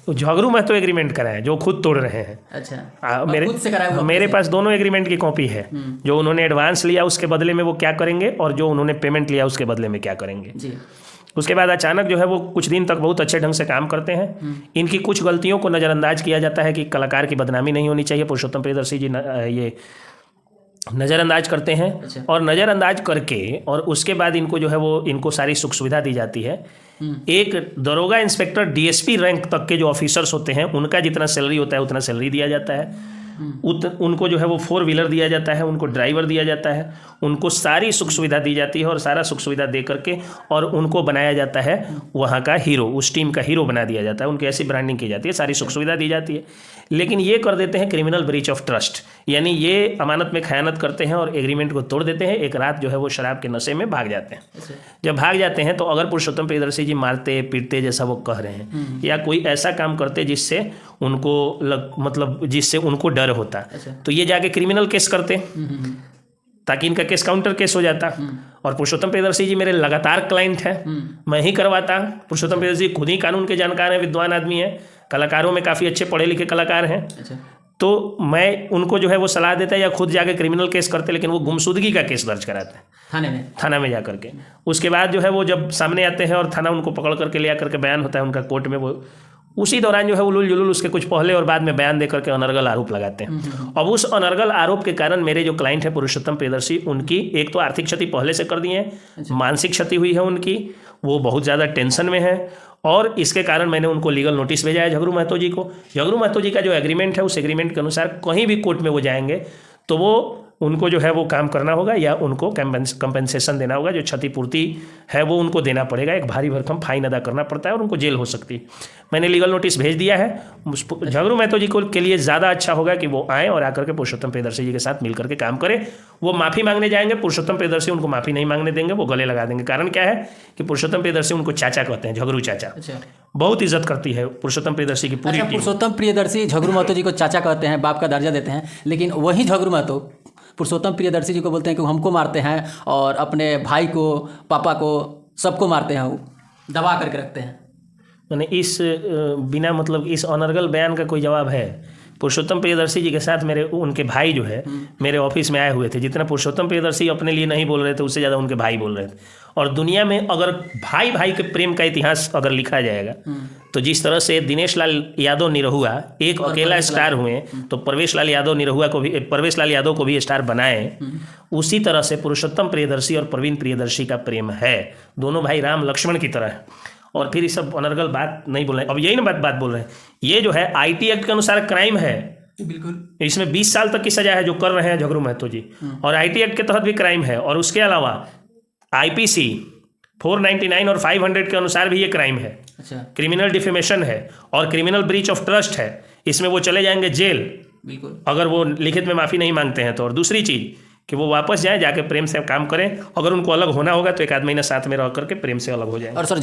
Jhagru Mahato agreement कराए जो खुद तोड़ रहे हैं। अच्छा, मेरे पास दोनों एग्रीमेंट की कॉपी है, जो उन्होंने एडवांस लिया उसके बदले में वो क्या करेंगे और जो उन्होंने पेमेंट लिया उसके बदले में क्या करेंगे जी। उसके बाद अचानक जो है वो कुछ दिन तक बहुत अच्छे ढंग से काम करते हैं। इनकी कुछ गलतियों को नज़रअंदाज किया जाता है कि कलाकार की बदनामी नहीं होनी चाहिए, पुरुषोत्तम प्रियदर्शी जी ये नज़रअंदाज करते हैं। अच्छा। और नज़रअंदाज करके और उसके बाद इनको जो है वो इनको सारी सुख सुविधा दी जाती है। एक दरोगा इंस्पेक्टर डीएसपी रैंक तक के जो ऑफिसर्स होते हैं उनका जितना सैलरी होता है उतना सैलरी दिया जाता है। उनको जो है वो 4 व्हीलर दिया जाता है, उनको ड्राइवर दिया जाता है, उनको सारी सुख सुविधा दी जाती है और सारा सुख सुविधा दे करके और उनको बनाया जाता है वहाँ का हीरो, उस टीम का हीरो बना दिया जाता है। उनकी ऐसी ब्रांडिंग की जाती है, सारी सुख सुविधा दी जाती है। लेकिन ये कर देते हैं क्रिमिनल ब्रीच ऑफ ट्रस्ट, यानी ये अमानत में खयानत करते हैं और एग्रीमेंट को तोड़ देते हैं। एक रात जो है वो शराब के नशे में भाग जाते हैं। जब भाग जाते हैं तो अगर पुरुषोत्तम प्रियदर्शी जी मारते पीटते जैसा वो कह रहे हैं या कोई ऐसा काम करते जिससे उनको मतलब जिससे उनको डर होता, तो ये जाके क्रिमिनल केस करते ताकि इनका केस काउंटर केस हो जाता। और पुरुषोत्तम प्रियदर्शी जी मेरे लगातार क्लाइंट है, मैं ही करवाता। पुरुषोत्तम प्रियदर्शी खुद ही कानून के जानकार हैं, विद्वान आदमी है, कलाकारों में काफ़ी अच्छे पढ़े लिखे कलाकार हैं। अच्छा। तो मैं उनको जो है वो सलाह देता या खुद जाके क्रिमिनल केस करते, लेकिन वो गुमशुदगी का केस दर्ज कराते हैं थाना में जा करके। उसके बाद जो है वो जब सामने आते हैं और थाना उनको पकड़ करके ले आकर के बयान होता है उनका कोर्ट में, वो उसी दौरान जो है उलूल जुलूल उसके कुछ पहले और बाद में बयान देकर के अनर्गल आरोप लगाते हैं। अब उस अनर्गल आरोप के कारण मेरे जो क्लाइंट है पुरुषोत्तम प्रियदर्शी, उनकी एक तो आर्थिक क्षति पहले से कर दी है, मानसिक क्षति हुई है उनकी, वो बहुत ज़्यादा टेंशन में है। और इसके कारण मैंने उनको लीगल नोटिस भेजा है झगरू महतो जी को। झगरू महतो जी का जो एग्रीमेंट है उस एग्रीमेंट के अनुसार कहीं भी कोर्ट में वो जाएंगे तो वो उनको जो है वो काम करना होगा या उनको कंपेंसेशन देना होगा, जो क्षतिपूर्ति है वो उनको देना पड़ेगा। एक भारी भरकम फाइन अदा करना पड़ता है और उनको जेल हो सकती है। मैंने लीगल नोटिस भेज दिया है। झगरू महतो जी को के लिए ज़्यादा अच्छा होगा कि वो आएँ और आकर के पुरुषोत्तम प्रियदर्शी जी के साथ मिल करके काम करें। वो माफ़ी मांगने जाएंगे, पुरुषोत्तम प्रियदर्शी उनको माफ़ी नहीं मांगने देंगे, वो गले लगा देंगे। कारण क्या है कि पुरुषोत्तम प्रियदर्शी उनको चाचा कहते हैं, झगरू चाचा। बहुत इज्जत करती है पुरुषोत्तम प्रियदर्शी की पूरी टीम। पुरुषोत्तम प्रियदर्शी झगरू महतो जी को चाचा कहते हैं, बाप का दर्जा देते हैं, लेकिन वही झगरू महतो पुरुषोत्तम प्रियदर्शी जी को बोलते हैं कि हमको मारते हैं और अपने भाई को, पापा को, सबको मारते हैं, दबा करके रखते हैं। मैंने इस बिना मतलब इस अनर्गल बयान का कोई जवाब है? पुरुषोत्तम प्रियदर्शी जी के साथ मेरे उनके भाई जो है मेरे ऑफिस में आए हुए थे। जितना पुरुषोत्तम प्रियदर्शी अपने लिए नहीं बोल रहे थे उससे ज़्यादा उनके भाई बोल रहे थे। और दुनिया में अगर भाई भाई के प्रेम का इतिहास अगर लिखा जाएगा तो जिस तरह से दिनेश लाल यादव निरहुआ एक अकेला स्टार हुए तो परवेश लाल यादव को भी स्टार बनाए, उसी तरह से पुरुषोत्तम प्रियदर्शी और प्रवीण प्रियदर्शी का प्रेम है। दोनों भाई राम लक्ष्मण की तरह है। और फिर ये सब अनर्गल बात नहीं बोल रहे हैं। अब यही ना बात बोल रहे हैं, ये जो है आईटी एक्ट के अनुसार क्राइम है। बिल्कुल, इसमें 20 साल तक की सजा है जो कर रहे हैं झगरू महतो जी, और आईटी एक्ट के तहत भी क्राइम है। और उसके अलावा आईपीसी 499 और 500 के अनुसार भी ये क्राइम है। अच्छा। क्रिमिनल डिफेमेशन है और क्रिमिनल ब्रीच ऑफ ट्रस्ट है। इसमें वो चले जाएंगे जेल, बिल्कुल, अगर वो लिखित में माफ़ी नहीं मांगते हैं तो। और दूसरी चीज़ कि वो वापस जाएं, जाके प्रेम से काम करें। अगर उनको अलग होना होगा तो 1 आध महीना साथ में रह करके प्रेम से अलग हो जाएंगे। और सर